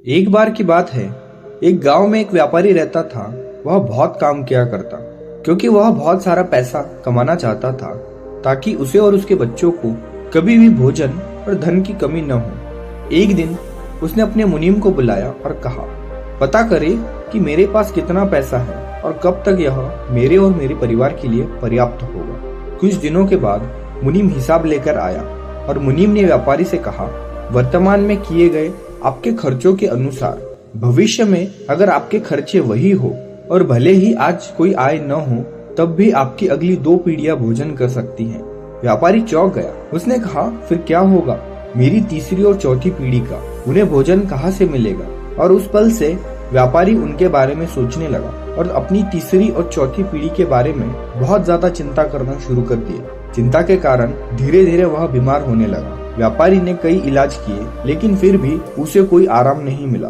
एक बार की बात है, एक गांव में एक व्यापारी रहता था। वह बहुत काम किया करता, क्योंकि वह बहुत सारा पैसा कमाना चाहता था, ताकि उसे और उसके बच्चों को कभी भी भोजन और धन की कमी न हो। एक दिन उसने अपने मुनीम को बुलाया और कहा, पता करे कि मेरे पास कितना पैसा है और कब तक यह मेरे और मेरे परिवार के लिए पर्याप्त होगा। कुछ दिनों के बाद मुनीम हिसाब लेकर आया और मुनीम ने व्यापारी से कहा, वर्तमान में किए गए आपके खर्चों के अनुसार भविष्य में अगर आपके खर्चे वही हो और भले ही आज कोई आय न हो, तब भी आपकी अगली 2 पीढ़ियां भोजन कर सकती हैं। व्यापारी चौंक गया। उसने कहा, फिर क्या होगा? मेरी तीसरी और चौथी पीढ़ी का उन्हें भोजन कहाँ से मिलेगा? और उस पल से व्यापारी उनके बारे में सोचने लगा और अपनी तीसरी और चौथी पीढ़ी के बारे में बहुत ज्यादा चिंता करना शुरू कर दिया। चिंता के कारण धीरे धीरे वह बीमार होने लगा। व्यापारी ने कई इलाज किए, लेकिन फिर भी उसे कोई आराम नहीं मिला।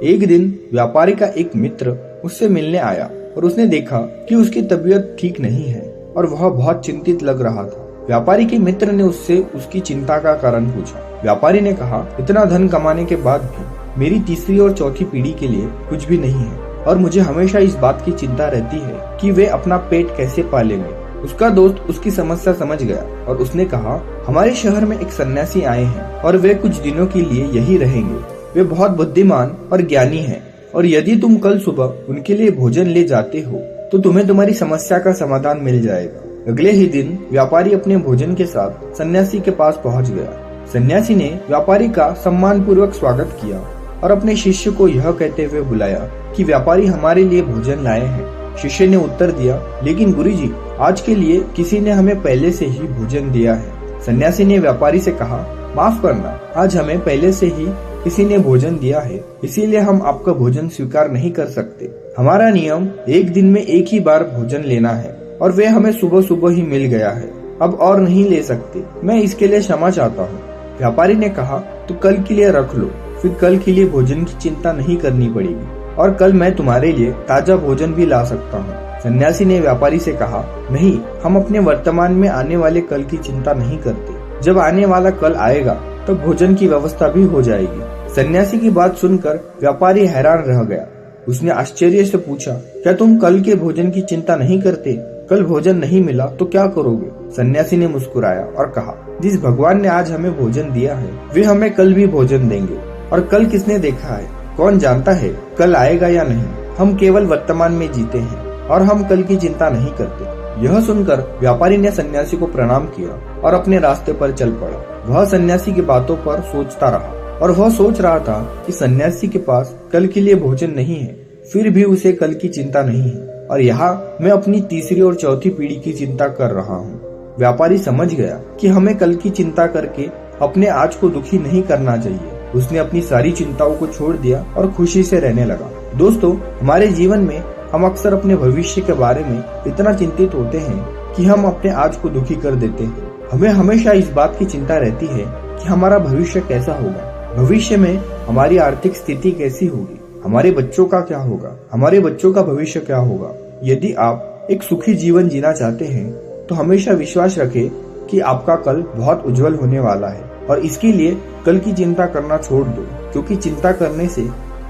एक दिन व्यापारी का एक मित्र उससे मिलने आया और उसने देखा कि उसकी तबीयत ठीक नहीं है और वह बहुत चिंतित लग रहा था। व्यापारी के मित्र ने उससे उसकी चिंता का कारण पूछा। व्यापारी ने कहा, इतना धन कमाने के बाद भी मेरी तीसरी और चौथी पीढ़ी के लिए कुछ भी नहीं है और मुझे हमेशा इस बात की चिंता रहती है कि वे अपना पेट कैसे पालेंगे। उसका दोस्त उसकी समस्या समझ गया और उसने कहा, हमारे शहर में एक सन्यासी आए हैं और वे कुछ दिनों के लिए यही रहेंगे। वे बहुत बुद्धिमान और ज्ञानी हैं और यदि तुम कल सुबह उनके लिए भोजन ले जाते हो तो तुम्हें तुम्हारी समस्या का समाधान मिल जाएगा। अगले ही दिन व्यापारी अपने भोजन के साथ सन्यासी के पास पहुंच गया। सन्यासी ने व्यापारी का सम्मान पूर्वक स्वागत किया और अपने शिष्य को यह कहते हुए बुलाया कि व्यापारी हमारे लिए भोजन लाए हैं। शिष्य ने उत्तर दिया, लेकिन गुरुजी, आज के लिए किसी ने हमें पहले से ही भोजन दिया है। सन्यासी ने व्यापारी से कहा, माफ करना, आज हमें पहले से ही किसी ने भोजन दिया है, इसीलिए हम आपका भोजन स्वीकार नहीं कर सकते। हमारा नियम एक दिन में एक ही बार भोजन लेना है और वे हमें सुबह सुबह ही मिल गया है, अब और नहीं ले सकते। मैं इसके लिए क्षमा चाहता हूँ। व्यापारी ने कहा, तो कल के लिए रख लो, फिर कल के लिए भोजन की चिंता नहीं करनी पड़ेगी और कल मैं तुम्हारे लिए ताजा भोजन भी ला सकता हूँ। सन्यासी ने व्यापारी से कहा, नहीं, हम अपने वर्तमान में आने वाले कल की चिंता नहीं करते। जब आने वाला कल आएगा तब भोजन की व्यवस्था भी हो जाएगी। सन्यासी की बात सुनकर व्यापारी हैरान रह गया। उसने आश्चर्य से पूछा, क्या तुम कल के भोजन की चिंता नहीं करते? कल भोजन नहीं मिला तो क्या करोगे? सन्यासी ने मुस्कुराया और कहा, जिस भगवान ने आज हमें भोजन दिया है वे हमें कल भी भोजन देंगे। और कल किसने देखा है? कौन जानता है कल आएगा या नहीं। हम केवल वर्तमान में जीते हैं और हम कल की चिंता नहीं करते। यह सुनकर व्यापारी ने सन्यासी को प्रणाम किया और अपने रास्ते पर चल पड़ा। वह सन्यासी की बातों पर सोचता रहा और वह सोच रहा था कि सन्यासी के पास कल के लिए भोजन नहीं है, फिर भी उसे कल की चिंता नहीं है और यहाँ मैं अपनी तीसरी और चौथी पीढ़ी की चिंता कर रहा हूँ। व्यापारी समझ गया कि हमें कल की चिंता करके अपने आज को दुखी नहीं करना चाहिए। उसने अपनी सारी चिंताओं को छोड़ दिया और खुशी से रहने लगा। दोस्तों, हमारे जीवन में हम अक्सर अपने भविष्य के बारे में इतना चिंतित होते हैं कि हम अपने आज को दुखी कर देते हैं। हमें हमेशा इस बात की चिंता रहती है कि हमारा भविष्य कैसा होगा, भविष्य में हमारी आर्थिक स्थिति कैसी होगी, हमारे बच्चों का क्या होगा, हमारे बच्चों का भविष्य क्या होगा। यदि आप एक सुखी जीवन जीना चाहते हैं तो हमेशा विश्वास रखें कि आपका कल बहुत उज्जवल होने वाला है और इसके लिए कल की चिंता करना छोड़ दो, क्योंकि चिंता करने से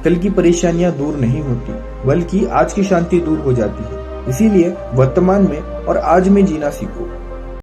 कल की परेशानियां दूर नहीं होती, बल्कि आज की शांति दूर हो जाती है। इसीलिए वर्तमान में और आज में जीना सीखो।